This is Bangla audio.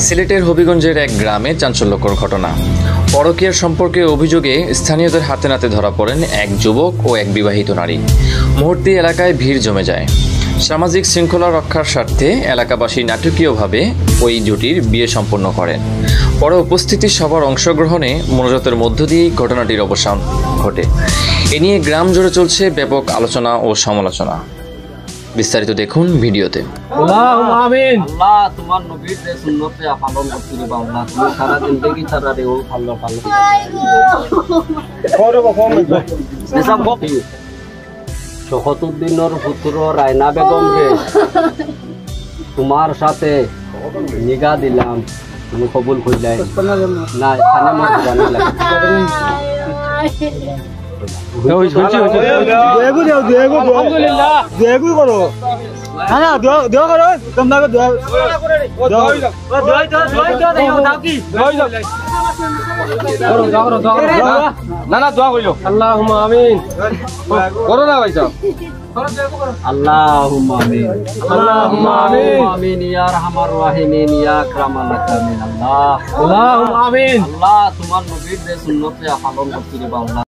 সিলেটের হবিগঞ্জের এক গ্রামে চাঞ্চল্যকর ঘটনা। পরকীয়ার সম্পর্কে অভিযোগে স্থানীয়দের হাতে নাতে ধরা পড়েন এক যুবক ও এক বিবাহিত নারী। মুহূর্তে এলাকায় ভিড় জমে যায়। সামাজিক শৃঙ্খলা রক্ষার স্বার্থে এলাকাবাসী নাটকীয়ভাবে ওই জুটির বিয়ে সম্পন্ন করেন। পরে উপস্থিতি সবার অংশগ্রহণে মোনাজাতের মধ্য দিয়েই ঘটনাটির অবসান ঘটে। এ নিয়ে গ্রাম জুড়ে চলছে ব্যাপক আলোচনা ও সমালোচনা। বিস্তারিত দেখুন ভিডিওতে। আল্লাহুম্মা আমিন। আল্লাহ তোমার নবীর যে সুন্নতে পালন করতে দিবা আল্লাহ, তুমি সারা জিন্দেগি তারা রে ও ভালো ভালো এসব গপি শহতুদ্দিনের পুত্র রায়না বেগম রে তোমার সাথে নিগা দিলাম, তুমি কবুল কইলাই না? এখানে মত জানা লাগে আল্লাহুম্মা আমিন। করো না ভাই সাহেব। আল্লাহুম্মা আমিন, আল্লাহুম্মা আমিন ইয়া আরহামার রাহিমিন ইয়া আকরামাল আক্রামিন। আল্লাহুম্মা আমিন। আল্লাহ তোমার নবীর যে সুন্নতে পালন করতে দিবা আল্লাহ।